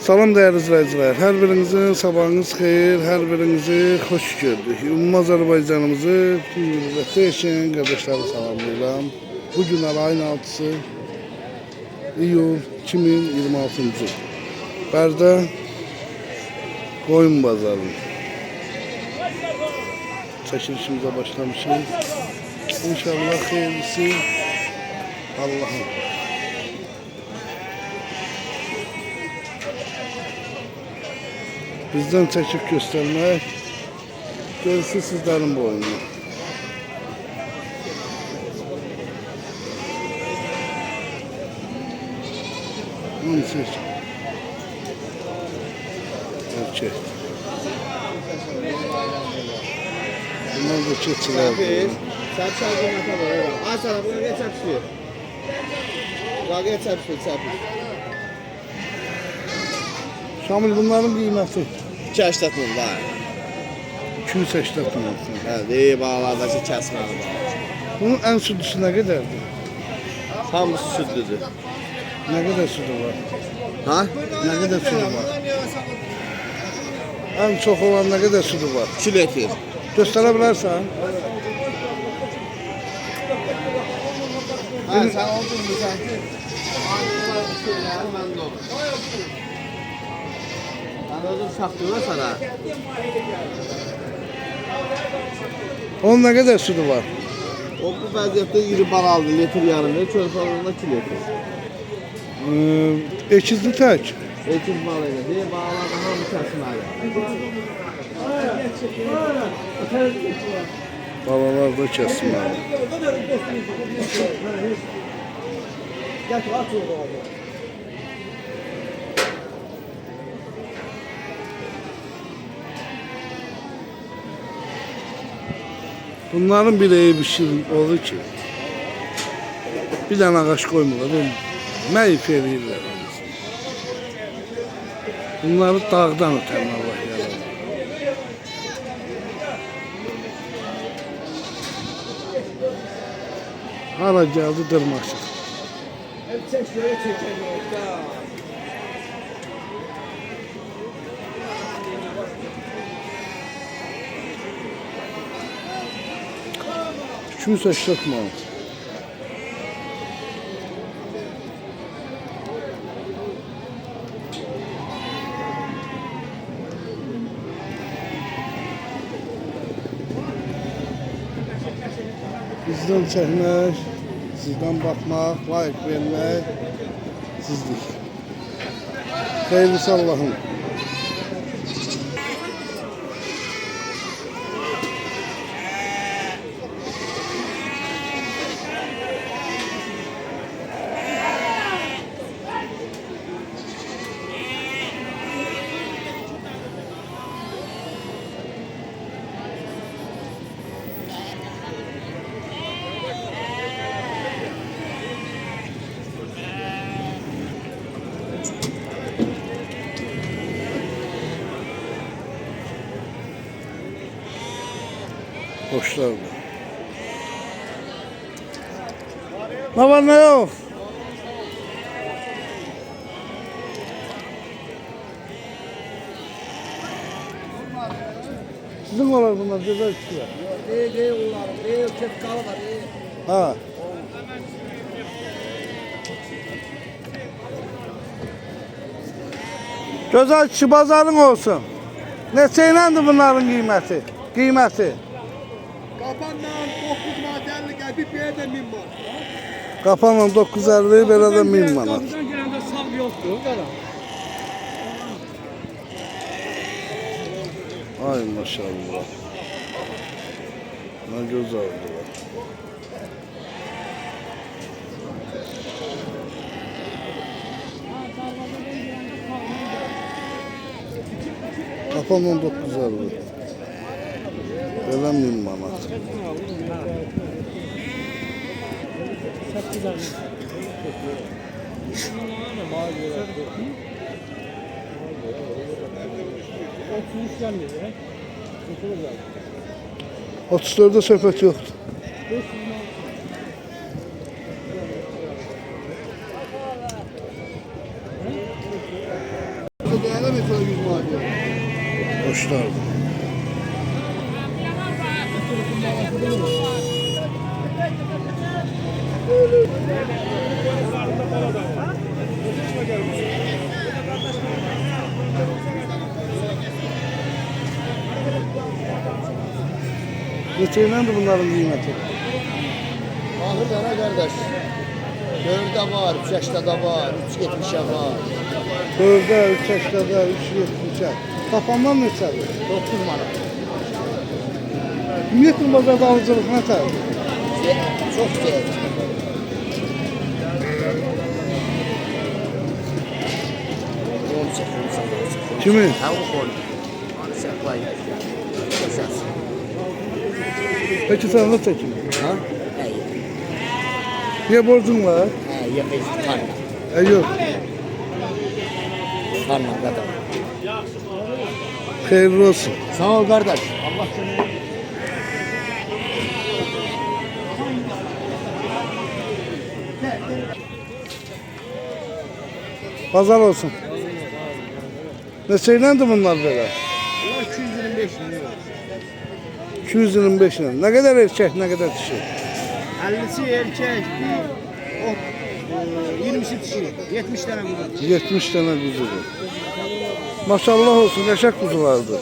Salam değerli izleyiciler. Her birinizin sabahınız xeyir, her birinizi hoş gördük. Ümumi Azerbaycanımızı hürmətli yaşayan kardeşleri salamlayıram. Bugün ayın 6'sı iyul 2026. Bərdə Qoyun Bazarı. Çəkilişimizə başlamışız. İnşallah xeyirlisi Allah'ım. Bizden çekip göstermek, gerisi sizlerin boyunda. Onu seç. Erkek. Bunlar da keçiler. Sen çaldığın hata var. Ay sana bunu geç çarpışıyor. Bak geç çarpışıyor. Şamil bunların kıymeti 280 min var. 280 milyon. Hə, bağlardakı kəsməli var. Bunun en sütlüsü ne kadardı? Hamısı südlüdür. Ne kadar sütü var? Ha? Ne kadar sütü var? En çok olan ne kadar sütü var? 2 litr. Gösterebilirsen. Ha, sen oldun mu sanki? Aynılar şeyler məndə olur. Ben özüm saxlayıram sana. Onun ne kadar sütü var? O bu vəziyyətdə iri bal aldı, litr yarım, körpəliyində 2 litr. Ekizli tek. 8 bal ilə, bağlarda hamı kəsməli. Balalar da kesmeli. Bunların bir bir şey olur ki, bir tane ağaç koymuyorlar, meyif verirler. Bunları dağdan ötən Allah yaradır. Hara geldi dırmaşık. Kimse şaşırtmadı. Bizden çekmek, sizden bakmak, like vermek, sizlik. Hayırlısı Allah'ım. Hoşlar bu. Ne var ne yok? Sizin var bunlar güzel çıkıyor. Değil onlar, değil kefkalı var, değil. Ha. Güzel şu pazarın olsun. Ne şeylendi bunların kıymeti? Kıymeti. Kapandan 9 madellik bir yerde 1000 var. Kapanla 950 belə də 1000 manat. Kapıdan gelende sağ yoktu. Ay maşallah. Ne güzel. Kapanla 950. Belə 1000 manat. He? 34'de söhbət yoxdur. Değerli mesela 100 manat. Hoşlar. Neçeylendir bunların kıymeti? Ahır dana kardeş. 4'de var, 3 yaşda da var, 3.70'e var. 4'e, 3 yaşlarda, 3.70'e. Kapandan neçədir? 9 manat. Ümumiyyətlə bazarda alıcılıq nətədir? Çok güzel. Kimin? Ha o konu. Onu saklayın. Yaşasın. Peki sen ne çekin? Ha? İyi. Niye borcun var? Ha, yakayız. Tarla. Yok. Tarla kadar. Hayırlı olsun. Sağ ol kardeş. Allah seni. Pazar olsun. Neçeylendi bunlar böyle? 225 lira. 225 lira. Ne kadar erkek, ne kadar dişi? 50'si erkek. 20'si dişi. 70 tane kuzu. 70 tane kuzu. Maşallah olsun, yaşak kuzulardı.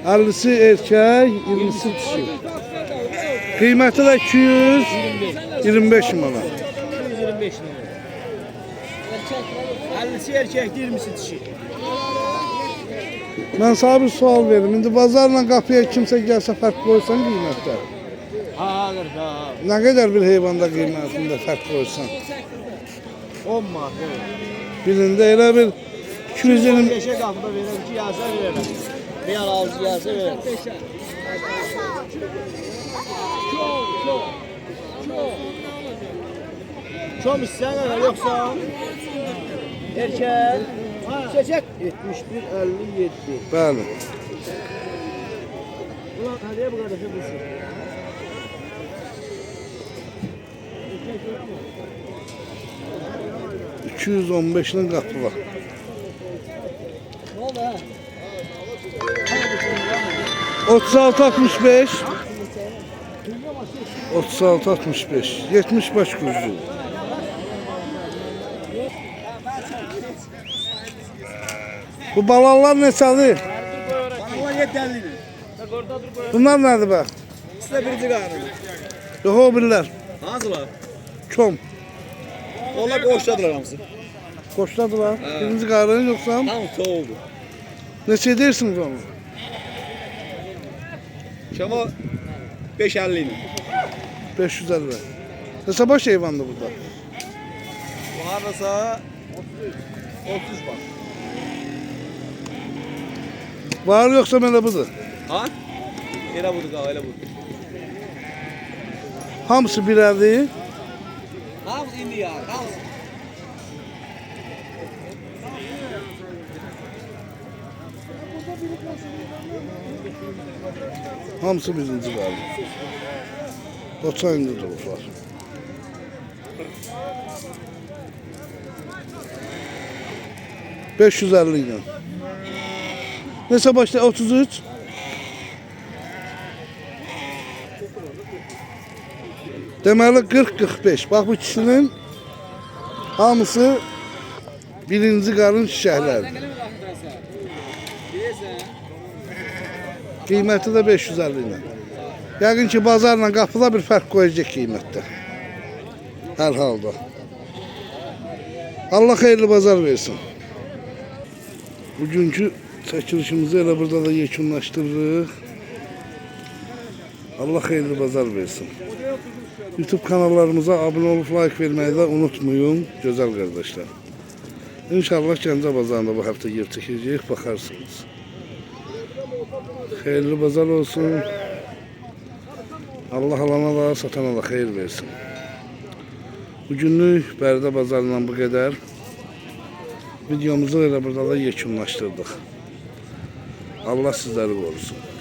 50'si erkek, 20'si dişi. Kıymeti de 225 manat. 225 lira. 50'si erkek, 20'si dişi. Ben sana bir sual veririm. İndi bazarla kapıya kimse gelse fark koysan qiymətdə. Ha, ha. Ne kadar bir heyvanda qiymətində fark koysan? 10 manat. Birində elə bir 220 5'e kapıda verir ki yazsa verir. Bir al ağzı yazsa verir. Çok isteyen kadar yoksa erkek çeçek 71 57. Bəli. Ulan hadi bu kadar bulsun. 215'nin qapı var. Ne oldu ha? 36 65 36 65 70 baş kuzu. Bu balalar neçədir? Bana 750. Bunlar nədir bak? İkisi de birinci kanun. Yox o birlər. Hazırlar. Kom. Onlar boşladılar hamısı. Qoşladılar. Birinci qarın yoxsa? Tam soğudu. Neçə deyirsiniz onu? Şama 550 idi. 550. Neçə baş heyvandır burada? Bu harasa 30 bak. Var yoxsa belə budur? Ha? Elə budur qağa, elə budur. Hamısı birərdir. Hamısı indi ya, hamısı. Hamısı birinci qarın. Oça indi durublar. $550 ilə. Neçə başda? 33. Deməli 40-45. Bax bu ikisinin hamısı birinci qarın çiçəklərdir. Qiyməti də 550 ilə. Yəqin ki bazarla qapıda bir fərq qoyacaq qiymətdə. Hər halda. Allah xeyirli bazar versin. Bugünkü çəkilişimizi elə burada da yekunlaşdırırıq. Allah xeyirli bazar versin. YouTube kanallarımıza abunə olub like verməyi də unutmayın, gözəl qardaşlar. İnşallah Gəncə bazarında bu həftə yer çəkəcəyik, baxarsınız. Xeyirli bazar olsun. Allah alana da, satana da xeyir versin. Bugünlük Bərdə bazarından bu qədər. Videomuzu elə burada da yekunlaşdırdıq. Allah sizləri qorusun.